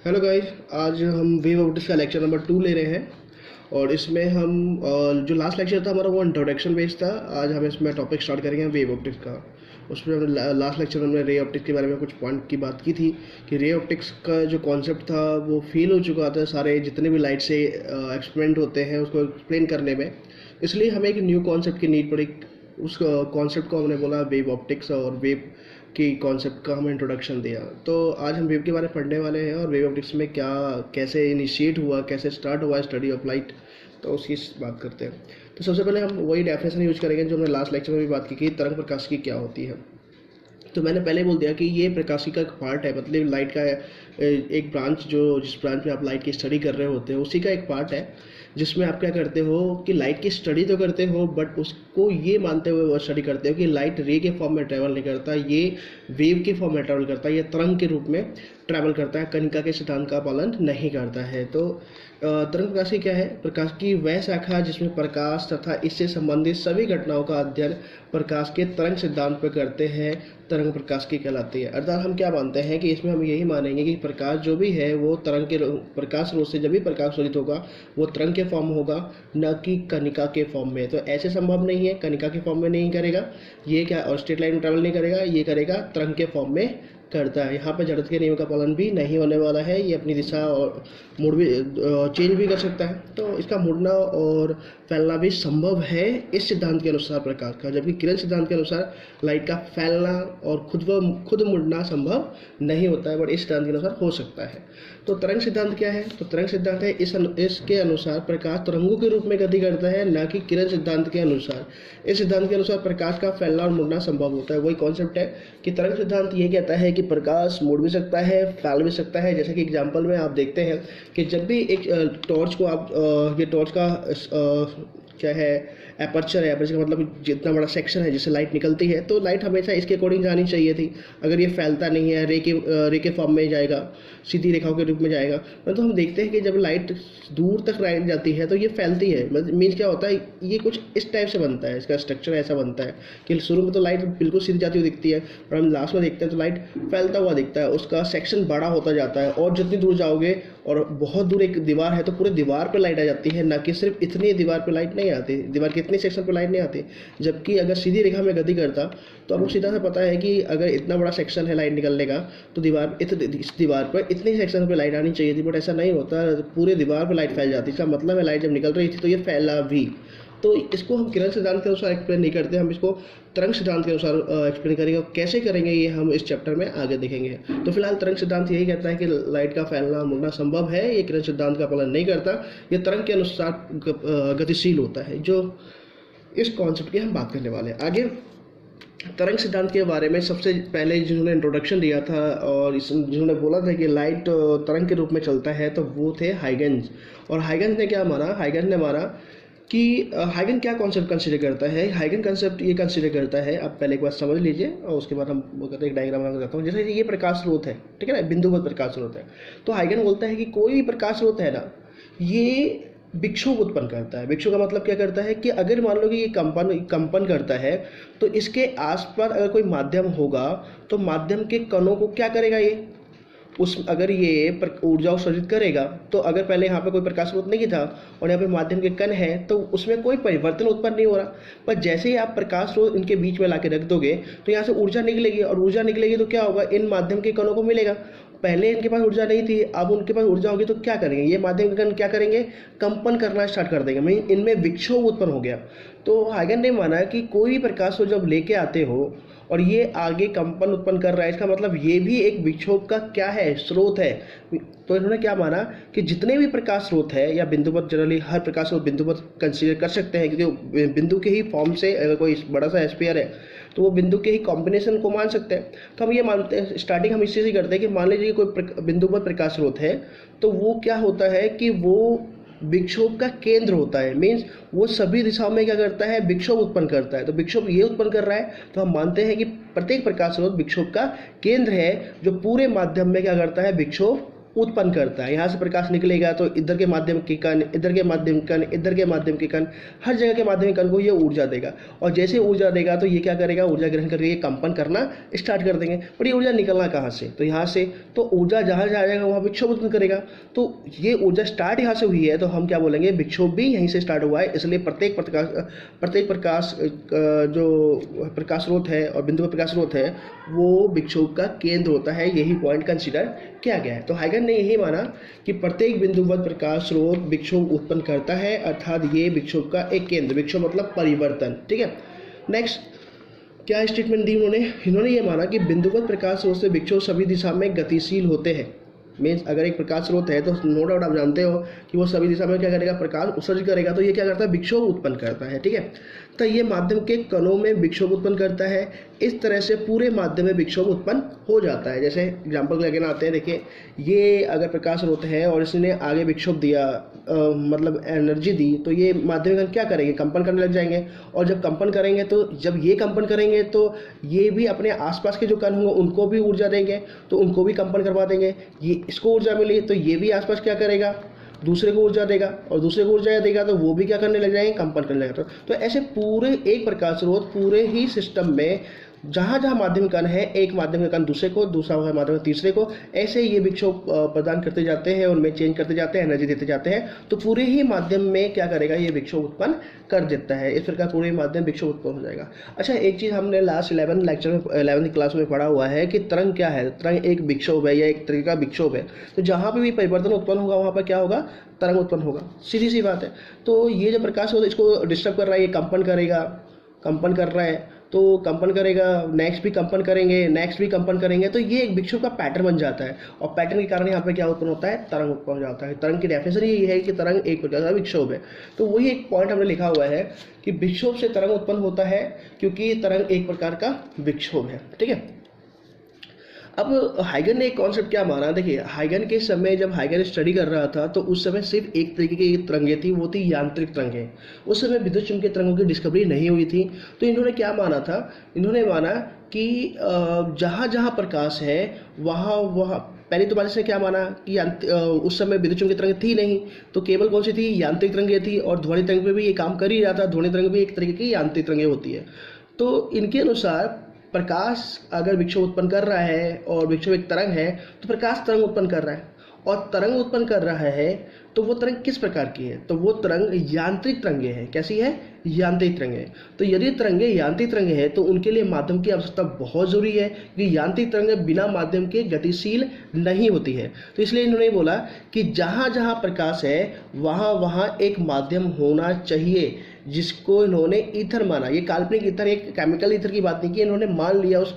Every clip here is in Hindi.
हेलो गाइस, आज हम वेव ऑप्टिक्स का लेक्चर नंबर 2 ले रहे हैं। और इसमें हम जो लास्ट लेक्चर था हमारा वो इंट्रोडक्शन बेस्ड था। आज हम इसमें टॉपिक स्टार्ट करेंगे वेव ऑप्टिक्स का। उसमें हमने लास्ट लेक्चर में हमने रे ऑप्टिक्स के बारे में कुछ पॉइंट की बात की थी कि रे ऑप्टिक्स का जो कॉन्सेप्ट था वो फेल हो चुका था सारे जितने भी लाइट से एक्सपेरिमेंट होते हैं उसको एक्सप्लेन करने में। इसलिए हमें एक न्यू कॉन्सेप्ट की नीड पड़ी। उस कॉन्सेप्ट को हमने बोला वेव ऑप्टिक्स, और वेव की कॉन्सेप्ट का हमें इंट्रोडक्शन दिया। तो आज हम वेव के बारे में पढ़ने वाले हैं और वेव ऑप्टिक्स में क्या कैसे इनिशिएट हुआ, कैसे स्टार्ट हुआ स्टडी ऑफ लाइट, तो उसकी बात करते हैं। तो सबसे पहले हम वही डेफिनेशन यूज करेंगे जो हमने लास्ट लेक्चर में भी बात की कि तरंग प्रकाश की क्या होती है। तो मैंने पहले बोल दिया कि ये प्रकाशिकी का एक पार्ट है, मतलब लाइट का एक ब्रांच, जो जिस ब्रांच में आप लाइट की स्टडी कर रहे होते हो उसी का एक पार्ट है, जिसमें आप क्या करते हो कि लाइट की स्टडी तो करते हो बट उसको ये मानते हुए वो स्टडी करते हो कि लाइट रे के फॉर्म में ट्रैवल नहीं करता, ये वेव के फॉर्म में ट्रैवल करता है, ये तरंग के रूप में ट्रैवल करता है, कणिका के सिद्धांत का पालन नहीं करता है। तो तरंग प्रकाशिकी क्या है? प्रकाश की वह शाखा जिसमें प्रकाश तथा इससे संबंधित सभी घटनाओं का अध्ययन प्रकाश के तरंग सिद्धांत पर करते हैं, तरंग प्रकाशिकी कहलाती है। अर्थात हम क्या मानते हैं कि इसमें हम यही मानेंगे कि प्रकाश जो भी है वो तरंग के प्रकाश स्रोत से जब भी प्रकाश उत्सर्जित होगा वो तरंग के फॉर्म होगा, न कि कणिका के फॉर्म में। तो ऐसे संभव नहीं है, कणिका के फॉर्म में नहीं करेगा ये, क्या और स्ट्रेट लाइन में ट्रैवल नहीं करेगा, ये करेगा तरंग के फॉर्म में करता है। यहाँ पे जड़त्व के नियम का पालन भी नहीं होने वाला है, ये अपनी दिशा और मुड़ भी चेंज भी कर सकता है। तो इसका मुड़ना और फैलना भी संभव है इस सिद्धांत के अनुसार प्रकाश का, जबकि किरण सिद्धांत के अनुसार लाइट का फैलना और खुद मुड़ना संभव नहीं होता है, बट इस सिद्धांत के अनुसार हो सकता है। तो तरंग सिद्धांत क्या है? तो तरंग सिद्धांत है इसके अनुसार प्रकाश तरंगों के रूप में गति करता है, न कि किरण सिद्धांत के अनुसार। इस सिद्धांत के अनुसार प्रकाश का फैलना और मुड़ना संभव होता है। वही कॉन्सेप्ट है कि तरंग सिद्धांत ये कहता है कि प्रकाश मुड़ भी सकता है, फैल भी सकता है। जैसे कि एग्जाम्पल में आप देखते हैं कि जब भी एक टॉर्च को आप ये टॉर्च का क्या है एपर्चर है, एपर्चर का मतलब जितना बड़ा सेक्शन है जिससे लाइट निकलती है, तो लाइट हमेशा इसके अकॉर्डिंग जानी चाहिए थी। अगर ये फैलता नहीं है, रे के फॉर्म में जाएगा, सीधी रेखाओं के रूप में जाएगा। तो हम देखते हैं कि जब लाइट दूर तक लाइट जाती है तो ये फैलती है। मतलब मीन्स क्या होता है, ये कुछ इस टाइप से बनता है, इसका स्ट्रक्चर ऐसा बनता है कि शुरू में तो लाइट बिल्कुल सीधी जाती हुई दिखती है, और हम लास्ट में देखते हैं तो लाइट फैलता हुआ दिखता है, उसका सेक्शन बड़ा होता जाता है। और जितनी दूर जाओगे और बहुत दूर एक दीवार है तो पूरे दीवार पर लाइट आ जाती है, ना कि सिर्फ इतनी दीवार पर लाइट नहीं आती, दीवार के इतने सेक्शन पर लाइट नहीं आती। जबकि अगर सीधी रेखा में गति करता तो आपको सीधा सा पता है कि अगर इतना बड़ा सेक्शन है लाइट निकलने का तो इस दीवार पर इतने सेक्शन पर लाइट आनी चाहिए थी, बट ऐसा नहीं होता, पूरे दीवार पर लाइट फैल जाती है। इसका मतलब है लाइट जब निकल रही थी तो ये फैला भी। तो इसको हम किरण सिद्धांत के अनुसार एक्सप्लेन नहीं करते, हम इसको तरंग सिद्धांत के अनुसार एक्सप्लेन करेंगे। और कैसे करेंगे ये हम इस चैप्टर में आगे देखेंगे। तो फिलहाल तरंग सिद्धांत यही कहता है कि लाइट का फैलना मुड़ना संभव है, ये किरण सिद्धांत का पालन नहीं करता, ये तरंग के अनुसार गतिशील होता है। जो इस कॉन्सेप्ट की हम बात करने वाले हैं आगे। तरंग सिद्धांत के बारे में सबसे पहले जिन्होंने इंट्रोडक्शन दिया था और जिन्होंने बोला था कि लाइट तरंग के रूप में चलता है, तो वो थे हाइगन्स। और हाइगन्स ने क्या माना? हाइगन्स ने माना कि हाइगन क्या कॉन्सेप्ट कंसीडर करता है। हाइगन कॉन्सेप्ट ये कंसीडर करता है, आप पहले एक बार समझ लीजिए और उसके बाद हम एक डायग्राम बना करता हूँ। जैसे ये प्रकाश स्रोत है, ठीक है ना, बिंदुवत प्रकाश स्रोत है। तो हाइगन बोलता है कि कोई भी प्रकाश स्रोत है ना, ये विक्षोभ उत्पन्न करता है। विक्षोभ का मतलब क्या करता है कि अगर मान लो कि ये कंपन करता है तो इसके आसपास अगर कोई माध्यम होगा तो माध्यम के कणों को क्या करेगा, ये अगर ये ऊर्जा उत्सर्जित करेगा, तो अगर पहले यहाँ पे कोई प्रकाश स्रोत नहीं था और यहाँ पे माध्यम के कण है तो उसमें कोई परिवर्तन उत्पन्न नहीं हो रहा। पर जैसे ही आप प्रकाश स्रोत इनके बीच में ला के रख दोगे तो यहाँ से ऊर्जा निकलेगी, और ऊर्जा निकलेगी तो क्या होगा, इन माध्यम के कणों को मिलेगा। पहले इनके पास ऊर्जा नहीं थी, अब उनके पास ऊर्जा होगी तो क्या करेंगे, ये माध्यम के कण क्या करेंगे, कंपन करना स्टार्ट कर देंगे, इनमें विक्षोभ उत्पन्न हो गया। तो हाइगन ने माना कि कोई भी प्रकाश को जब लेके आते हो और ये आगे कंपन उत्पन्न कर रहा है, इसका मतलब ये भी एक विक्षोभ का क्या है, स्रोत है। तो इन्होंने क्या माना कि जितने भी प्रकाश स्रोत है या बिंदुवत, जनरली हर प्रकाश स्रोत बिंदुवत कंसीडर कर सकते हैं, क्योंकि बिंदु के ही फॉर्म से अगर कोई बड़ा सा स्फीयर है तो वो बिंदु के ही कॉम्बिनेशन को मान सकते हैं। तो हम ये मानते हैं, स्टार्टिंग हम इससे ही करते हैं कि मान लीजिए कोई बिंदुवत प्रकाश स्रोत है, तो वो क्या होता है कि वो विक्षोभ का केंद्र होता है। मीन्स वो सभी दिशाओं में क्या करता है, विक्षोभ उत्पन्न करता है। तो विक्षोभ ये उत्पन्न कर रहा है, तो हम मानते हैं कि प्रत्येक प्रकाश स्रोत विक्षोभ का केंद्र है, जो पूरे माध्यम में क्या करता है, विक्षोभ उत्पन्न करता है। यहाँ से प्रकाश निकलेगा तो इधर के माध्यम के कण, इधर के माध्यम कण, इधर के माध्यम के कण, हर जगह के माध्यम के कण को ये ऊर्जा देगा। और जैसे ऊर्जा देगा तो ये क्या करेगा, ऊर्जा ग्रहण करके ये कंपन करना स्टार्ट कर देंगे। पर ये ऊर्जा निकलना कहाँ से, तो यहाँ से। तो ऊर्जा जहाँ जहाँ जाएगा वहाँ विक्षोभ उत्पन्न करेगा। तो ये ऊर्जा स्टार्ट यहाँ से हुई है तो हम क्या बोलेंगे, विक्षोभ भी यहीं से स्टार्ट हुआ है। इसलिए प्रत्येक प्रकाश जो प्रकाश स्रोत है और बिंदु का प्रकाश स्रोत है वो विक्षोभ का केंद्र होता है। यही पॉइंट कंसीडर किया गया है। तो हाइगन ने यही माना कि प्रत्येक बिंदुवत प्रकाश स्रोत विक्षोभ उत्पन्न करता है, अर्थात ये विक्षोभ का एक केंद्र, विक्षोभ मतलब परिवर्तन। ठीक है, नेक्स्ट क्या स्टेटमेंट दी इन्होंने ये माना कि बिंदुवत प्रकाश स्रोत से विक्षोभ सभी दिशा में गतिशील होते हैं। मीन्स अगर एक प्रकाश स्रोत है तो नो डाउट आप जानते हो कि वो सभी दिशा में क्या करेगा, प्रकाश उत्सर्जित करेगा। तो ये क्या करता है, विक्षोभ उत्पन्न करता है। ठीक है, तो ये माध्यम के कणों में विक्षोभ उत्पन्न करता है। इस तरह से पूरे माध्यम में विक्षोभ उत्पन्न हो जाता है। जैसे एग्जाम्पल लेके आते हैं, देखिए ये अगर प्रकाश स्रोत है और इसने आगे विक्षोभ दिया, मतलब एनर्जी दी, तो ये माध्यम कण क्या करेंगे, कंपन करने लग जाएंगे। और जब कंपन करेंगे तो जब ये कंपन करेंगे तो ये भी अपने आसपास के जो कण होंगे उनको भी ऊर्जा देंगे, तो उनको भी कंपन करवा देंगे। ये इसको ऊर्जा मिली तो ये भी आसपास क्या करेगा, दूसरे को ऊर्जा देगा, और दूसरे को ऊर्जा देगा तो वो भी क्या करने लग जाएंगे, कंपन करने लगेगा। तो ऐसे पूरे एक प्रकाश स्रोत पूरे ही सिस्टम में जहाँ जहाँ माध्यम कण है, एक माध्यम का कण दूसरे को, दूसरा माध्यम तीसरे को, ऐसे ये विक्षोभ प्रदान करते जाते हैं, उनमें चेंज करते जाते हैं, एनर्जी देते जाते हैं। तो पूरे ही माध्यम में क्या करेगा, ये विक्षोभ उत्पन्न कर देता है। इस प्रकार पूरे माध्यम विक्षोभ उत्पन्न हो जाएगा। अच्छा, एक चीज़ हमने लास्ट 11 लेक्चर में 11वीं क्लास में पढ़ा हुआ है कि तरंग क्या है। तरंग एक विक्षोभ है या एक तरह का विक्षोभ है। तो जहाँ पर भी परिवर्तन उत्पन्न होगा वहाँ पर क्या होगा, तरंग उत्पन्न होगा। सीधी सी बात है। तो ये जो प्रकाश होता है इसको डिस्टर्ब कर रहा है, ये कंपन करेगा, कंपन कर रहा है तो कंपन करेगा, नेक्स्ट भी कंपन करेंगे, नेक्स्ट भी कंपन करेंगे। तो ये एक विक्षोभ का पैटर्न बन जाता है, और पैटर्न के कारण यहाँ पे क्या उत्पन्न होता है, तरंग उत्पन्न हो जाता है। तरंग की डेफिनेशन ये है कि तरंग एक प्रकार का विक्षोभ है। तो वही एक पॉइंट हमने लिखा हुआ है कि विक्षोभ से तरंग उत्पन्न होता है, क्योंकि तरंग एक प्रकार का विक्षोभ है। ठीक है, अब हाइगन ने एक कॉन्सेप्ट क्या माना, देखिए हाइगन के समय जब हाइगन स्टडी कर रहा था तो उस समय सिर्फ एक तरीके की तरंगें थी, वो थी यांत्रिक तरंगें। उस समय विद्युत चुम्बकीय तरंगों की डिस्कवरी नहीं हुई थी। तो इन्होंने क्या माना था, इन्होंने माना कि जहाँ जहाँ प्रकाश है वहाँ पहली तो बात इसने क्या माना कि उस समय विद्युत चुम्बकीय तरंग थी नहीं, तो केवल कौन सी थी, यांत्रिक तरंगें थी। और ध्वनि तरंग पे भी ये काम कर ही रहा था, ध्वनि तरंग भी एक तरीके की यांत्रिक तरंगें होती है। तो इनके अनुसार प्रकाश अगर विक्षोभ उत्पन्न कर रहा है और विक्षोभ एक तरंग है, तो प्रकाश तरंग उत्पन्न कर रहा है, और तरंग उत्पन्न कर रहा है तो वो तरंग किस प्रकार की है, तो वो तरंग यांत्रिक तरंगें हैं। कैसी है, यांत्रिक तरंगें। तो यदि तरंगें यांत्रिक तरंगें हैं तो उनके लिए माध्यम की आवश्यकता बहुत जरूरी है, क्योंकि यांत्रिक तरंगें बिना माध्यम के गतिशील नहीं होती है। तो इसलिए इन्होंने बोला कि जहाँ जहाँ प्रकाश है वहाँ वहाँ एक माध्यम होना चाहिए, जिसको इन्होंने ईथर माना। ये काल्पनिक ईथर, एक केमिकल ईथर की बात नहीं की, इन्होंने मान लिया उस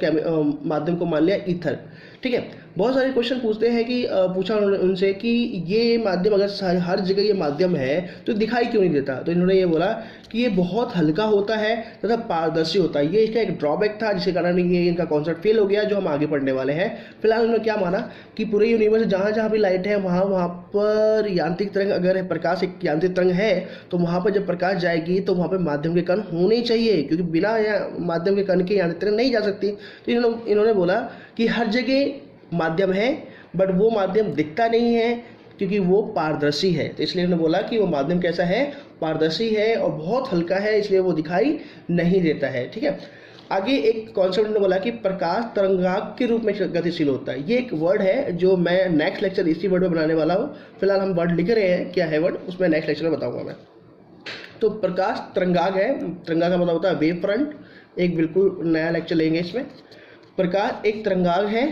माध्यम को, मान लिया ईथर। ठीक है, बहुत सारे क्वेश्चन पूछते हैं कि पूछा उन्होंने उनसे कि ये माध्यम अगर हर जगह ये माध्यम है तो दिखाई क्यों नहीं देता। तो इन्होंने ये बोला कि ये बहुत हल्का होता है तथा पारदर्शी होता है। ये इसका एक ड्रॉबैक था, जिसके कारण ये इनका कॉन्सेप्ट फेल हो गया, जो हम आगे पढ़ने वाले हैं। फिलहाल उन्होंने क्या माना कि पूरे यूनिवर्स जहाँ जहाँ भी लाइट है वहाँ वहाँ पर यांत्रिक तरंग, अगर प्रकाश एक यांत्रिक तरंग है तो वहाँ पर जब प्रकाश जाएगी तो वहाँ पर माध्यम के कण होने चाहिए, क्योंकि बिना माध्यम के कण के यांत्रिक तरंग नहीं जा सकती। तो इन्होंने बोला कि हर जगह माध्यम है, बट वो माध्यम दिखता नहीं है क्योंकि वो पारदर्शी है। तो इसलिए उन्होंने बोला कि वो माध्यम कैसा है, पारदर्शी है और बहुत हल्का है, इसलिए वो दिखाई नहीं देता है। ठीक है, आगे एक कॉन्सेप्ट उन्होंने बोला कि प्रकाश तरंगाग के रूप में गतिशील होता है। ये एक वर्ड है जो मैं नेक्स्ट लेक्चर इसी वर्ड में बनाने वाला हूँ। फिलहाल हम वर्ड लिख रहे हैं, क्या है वर्ड, उसमें नेक्स्ट लेक्चर में बताऊंगा मैं। तो प्रकाश तरंगाग है, तरंगाग का मतलब होता है वेव फ्रंट। एक बिल्कुल नया लेक्चर लेंगे इसमें। प्रकाश एक तरंगाग है,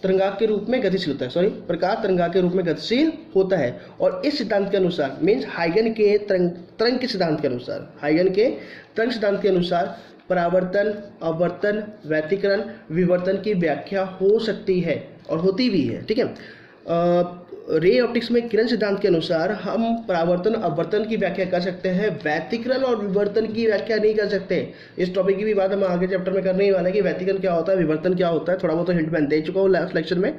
तरंगाग के रूप में गतिशील होता है, प्रकाश तरंगाग के रूप में गतिशील होता है। और इस सिद्धांत के अनुसार, मीन्स हाइगन के तरंग के सिद्धांत के अनुसार, हाइगन के तरंग सिद्धांत के अनुसार परावर्तन, अपवर्तन, व्यतिकरण, विवर्तन की व्याख्या हो सकती है और होती भी है। ठीक है, रे ऑप्टिक्स में किरण सिद्धांत के अनुसार हम परावर्तन अपवर्तन की व्याख्या कर सकते हैं, व्यतिकरण और विवर्तन की व्याख्या नहीं कर सकते। इस टॉपिक की भी बात हम आगे चैप्टर में करने ही वाले हैं कि व्यतिकरण क्या होता है, विवर्तन क्या होता है। थोड़ा बहुत तो हिंट मैं दे चुका हूँ लास्ट लेक्चर में,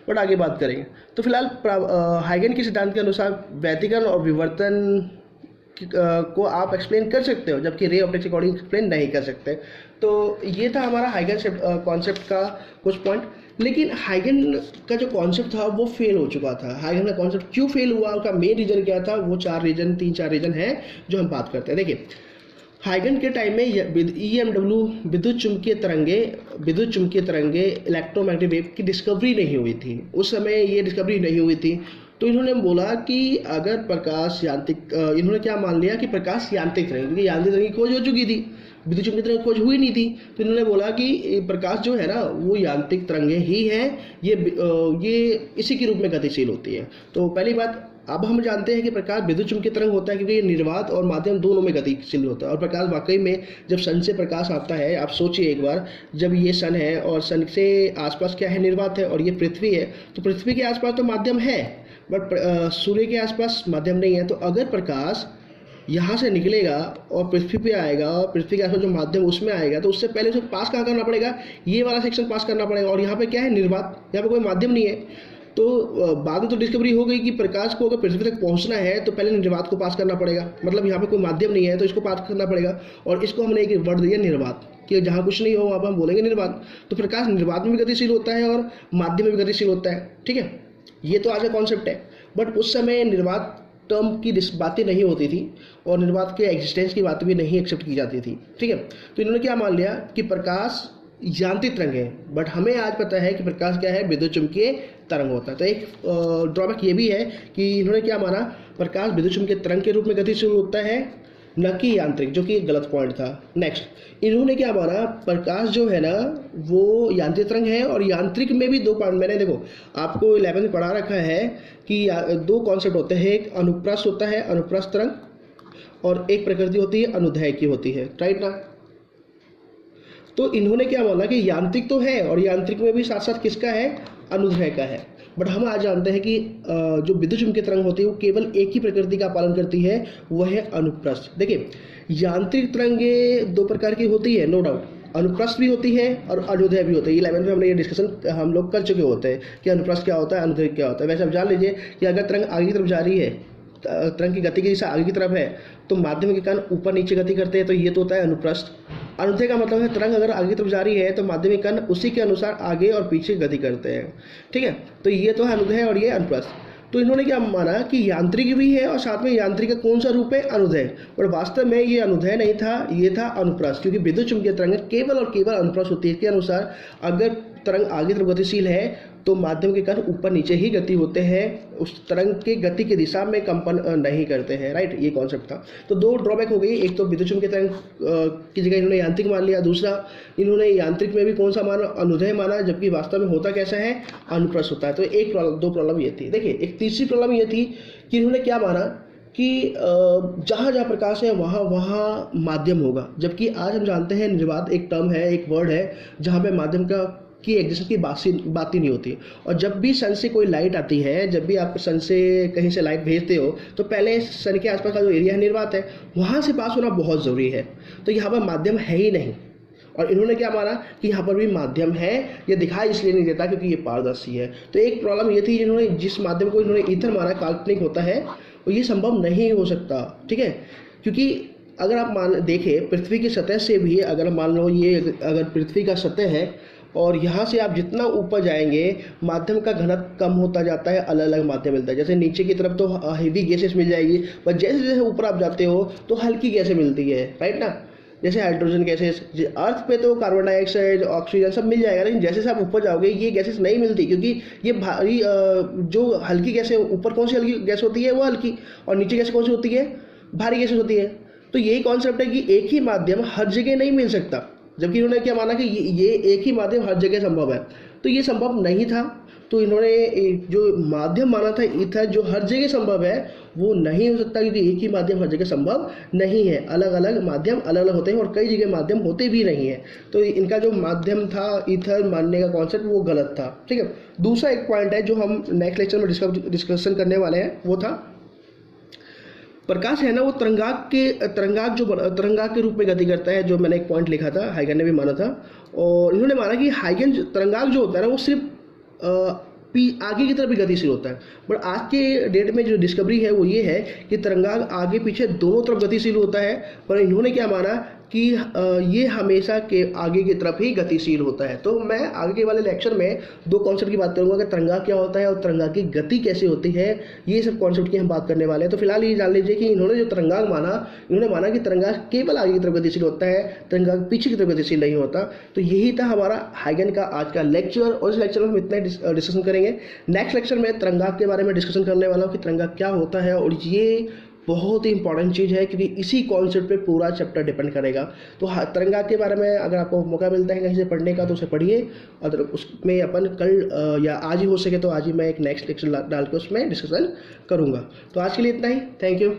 बट आगे बात करेंगे। तो फिलहाल हाइगन के सिद्धांत के अनुसार व्यतिकरण और विवर्तन को आप एक्सप्लेन कर सकते हो, जबकि रे ऑप्टिक्स अकॉर्डिंग एक्सप्लेन नहीं कर सकते। तो ये था हमारा हाइगन कॉन्सेप्ट का कुछ पॉइंट। लेकिन हाइगन का जो कॉन्सेप्ट था वो फेल हो चुका था। हाइगन का कॉन्सेप्ट क्यों फेल हुआ, उसका मेन रीजन क्या था, वो तीन चार रीजन है जो हम बात करते हैं। देखिए, हाइगन के टाइम में EMW विद्युत चुम्बकीय तरंगे इलेक्ट्रोमैग्नेटिक वेव की डिस्कवरी नहीं हुई थी। उस समय ये डिस्कवरी नहीं हुई थी, तो इन्होंने बोला कि अगर प्रकाश यांत्रिक इन्होंने क्या मान लिया कि प्रकाश यांत्रिक तरंग, क्योंकि यांत्रिक तरंग की खोज हो चुकी थी, विद्युत चुम्बकीय तरंग की खोज हुई नहीं थी, तो इन्होंने बोला कि प्रकाश जो है ना वो यांत्रिक तरंगें ही हैं, ये इसी के रूप में गतिशील होती है। तो पहली बात, अब हम जानते हैं कि प्रकाश विद्युत चुम्बकीय तरंग होता है क्योंकि ये निर्वात और माध्यम दोनों में गतिशील होता है। और प्रकाश वाकई में जब सन से प्रकाश आता है, आप सोचिए एक बार, जब ये सन है और सन से आसपास क्या है, निर्वात है, और ये पृथ्वी है, तो पृथ्वी के आसपास तो माध्यम है, बट सूर्य के आसपास माध्यम नहीं है। तो अगर प्रकाश यहाँ से निकलेगा और पृथ्वी पे आएगा और पृथ्वी के आसपास जो माध्यम उसमें आएगा, तो उससे पहले उसे पास कहाँ करना पड़ेगा, ये वाला सेक्शन पास करना पड़ेगा। और यहाँ पे क्या है, निर्वात, यहाँ पे कोई माध्यम नहीं है। तो बाद में तो डिस्कवरी हो गई कि प्रकाश को अगर पृथ्वी तक पहुंचना है तो पहले निर्वात को पास करना पड़ेगा, मतलब यहाँ पे कोई माध्यम नहीं है तो इसको पास करना पड़ेगा। और इसको हमने एक वर्ड दिया निर्वात, कि जहाँ कुछ नहीं हो वहाँ पर हम बोलेंगे निर्वात। तो प्रकाश निर्वात में भी गतिशील होता है और माध्यम में भी गतिशील होता है, ठीक है। ये तो आज का कॉन्सेप्ट है, बट उस समय निर्वात टर्म की बातें नहीं होती थी और निर्वात के एग्जिस्टेंस की बातें भी नहीं एक्सेप्ट की जाती थी, ठीक है। तो इन्होंने क्या मान लिया कि प्रकाश यांत्रिक तरंग है, बट हमें आज पता है कि प्रकाश क्या है, विद्युत चुम्बकीय तरंग होता है। तो एक ड्रॉबैक ये भी है कि इन्होंने क्या माना, प्रकाश विद्युत चुम्बकीय तरंग के रूप में गतिशील होता है, न कि यांत्रिक, जो कि एक गलत पॉइंट था। नेक्स्ट, इन्होंने क्या माना, प्रकाश जो है ना वो यांत्रिक तरंग है, और यांत्रिक में भी दो पॉइंट मैंने देखो आपको 11th में पढ़ा रखा है कि दो कॉन्सेप्ट होते हैं, एक अनुप्रस्थ होता है, अनुप्रस्थ तरंग, और एक प्रकृति होती है अनुदैर्घ्य की होती है, राइट ना। तो इन्होंने क्या माना कि यांत्रिक तो है, और यांत्रिक में भी साथ साथ किसका है, अनुदैर्घ्य का है। बट हम आज जानते हैं कि जो विद्युत चुम्बकीय तरंग होती है वो केवल एक ही प्रकृति का पालन करती है, वह है अनुप्रस्थ। देखिए, यांत्रिक तरंगें दो प्रकार की होती है, नो डाउट, अनुप्रस्थ भी होती है और अनुदैर्घ्य भी होती है। 11th में हमने ये डिस्कशन हम लोग कर चुके होते हैं कि अनुप्रस्थ क्या होता है, अनुदैर्घ्य क्या होता है। वैसे आप जान लीजिए कि अगर तरंग आगे की तरफ जा रही है, तरंग की गति की दिशा आगे की तरफ है, तो माध्यम के कण ऊपर नीचे गति करते हैं, तो ये तो होता है अनुप्रस्थ। अनुदैर्घ्य का मतलब है तरंग अगर आगे की तरफ जा रही है तो माध्यम के कण उसी के अनुसार आगे और पीछे गति करते हैं, ठीक है। तो ये तो है अनुदैर्घ्य और ये अनुप्रस्थ। तो इन्होंने क्या माना कि यांत्रिक भी है और साथ में यांत्रिक का कौन सा रूप है, अनुदैर्घ्य। और वास्तव में ये अनुदैर्घ्य नहीं था, ये था अनुप्रस्थ, क्योंकि विद्युत चुम्बकीय तरंग केवल और केवल अनुप्रस्थ होती है। इसके अनुसार अगर तरंग आगे तरफ गतिशील है तो माध्यम के कण ऊपर नीचे ही गति होते हैं, उस तरंग के गति की दिशा में कंपन नहीं करते हैं, राइट। ये कॉन्सेप्ट था। तो दो ड्रॉबैक हो गई, एक तो विद्युत चुम्बकीय तरंग की जगह इन्होंने यांत्रिक मान लिया, दूसरा इन्होंने यांत्रिक में भी कौन सा माना, अनुदैर्घ्य माना, जबकि वास्तव में होता कैसा है, अनुप्रस्थ होता है। तो एक दो प्रॉब्लम ये थी। देखिए, एक तीसरी प्रॉब्लम ये थी कि इन्होंने क्या माना कि जहाँ जहाँ प्रकाश है वहाँ वहाँ माध्यम होगा, जबकि आज हम जानते हैं निर्वात एक टर्म है, एक वर्ड है, जहाँ पे माध्यम की एग्जिस्टेंस की बात ही नहीं होती। और जब भी सन से कोई लाइट आती है, जब भी आप सन से कहीं से लाइट भेजते हो, तो पहले सन के आसपास का जो एरिया है निर्वात है, वहाँ से पास होना बहुत ज़रूरी है। तो यहाँ पर माध्यम है ही नहीं, और इन्होंने क्या माना कि यहाँ पर भी माध्यम है, ये दिखाई इसलिए नहीं देता क्योंकि ये पारदर्शी है। तो एक प्रॉब्लम ये थी, इन्होंने जिस माध्यम को इन्होंने ईथर माना काल्पनिक होता है, और ये संभव नहीं हो सकता, ठीक है। क्योंकि अगर आप देखें पृथ्वी की सतह से भी, अगर मान लो ये अगर पृथ्वी का सतह है और यहाँ से आप जितना ऊपर जाएंगे माध्यम का घनत्व कम होता जाता है, अलग अलग माध्यम मिलता है। जैसे नीचे की तरफ तो हेवी गैसेस मिल जाएगी, पर जैसे जैसे ऊपर आप जाते हो तो हल्की गैसें मिलती है, राइट ना। जैसे हाइड्रोजन गैसेस, अर्थ पे तो कार्बन डाइऑक्साइड, ऑक्सीजन सब मिल जाएगा, लेकिन जैसे जैसे आप ऊपर जाओगे ये गैसेस नहीं मिलती, क्योंकि ये भारी जो हल्की गैसें, ऊपर कौन सी हल्की गैस होती है, वो हल्की, और नीचे गैस कौन सी होती है, भारी गैसेस होती है। तो यही कॉन्सेप्ट है कि एक ही माध्यम हर जगह नहीं मिल सकता, जबकि इन्होंने क्या माना कि ये एक ही माध्यम हर जगह संभव है। तो ये संभव नहीं था, तो इन्होंने जो माध्यम माना था ईथर, जो हर जगह संभव है, वो नहीं हो सकता, क्योंकि एक ही माध्यम हर जगह संभव नहीं है। अलग अलग माध्यम अलग अलग होते हैं और कई जगह माध्यम होते भी नहीं है। तो इनका जो माध्यम था ईथर मानने का कॉन्सेप्ट, वो गलत था, ठीक है। दूसरा एक पॉइंट है जो हम नेक्स्ट लेक्चर में डिस्कशन करने वाले हैं, वो था प्रकाश है ना, वो तरंगाग के रूप में गति करता है, जो मैंने एक पॉइंट लिखा था, हाइगन ने भी माना था। और इन्होंने माना कि हाइगन तरंगाग जो होता है ना, वो सिर्फ आगे की तरफ भी गतिशील होता है। बट आज के डेट में जो डिस्कवरी है वो ये है कि तरंगाग आगे पीछे दोनों तरफ गतिशील होता है। पर इन्होंने क्या माना कि ये हमेशा के आगे की तरफ ही गतिशील होता है। तो मैं आगे वाले लेक्चर में दो कॉन्सेप्ट की बात करूंगा कि तिरंगा क्या होता है और तिरंगा की गति कैसे होती है, ये सब कॉन्सेप्ट की हम बात करने वाले हैं। तो फिलहाल ये जान लीजिए कि इन्होंने जो तिरंगा माना, इन्होंने माना कि तिरंगा केवल आगे की तरफ गतिशील होता है, तिरंगा पीछे की तरफ गतिशील नहीं होता। तो यही था हमारा हाइगन का आज का लेक्चर, और इस लेक्चर में हम इतना डिस्कशन करेंगे। नेक्स्ट लेक्चर में तिरंगा के बारे में डिस्कशन करने वाला हूँ कि तिरंगा क्या होता है, और ये बहुत ही इंपॉर्टेंट चीज़ है क्योंकि इसी कॉन्सेप्ट पे पूरा चैप्टर डिपेंड करेगा। तो तिरंगा के बारे में अगर आपको मौका मिलता है कहीं से पढ़ने का तो उसे पढ़िए, और उसमें अपन कल या आज ही हो सके तो आज ही मैं एक नेक्स्ट लेक्चर डाल के उसमें डिस्कशन करूँगा। तो आज के लिए इतना ही, थैंक यू।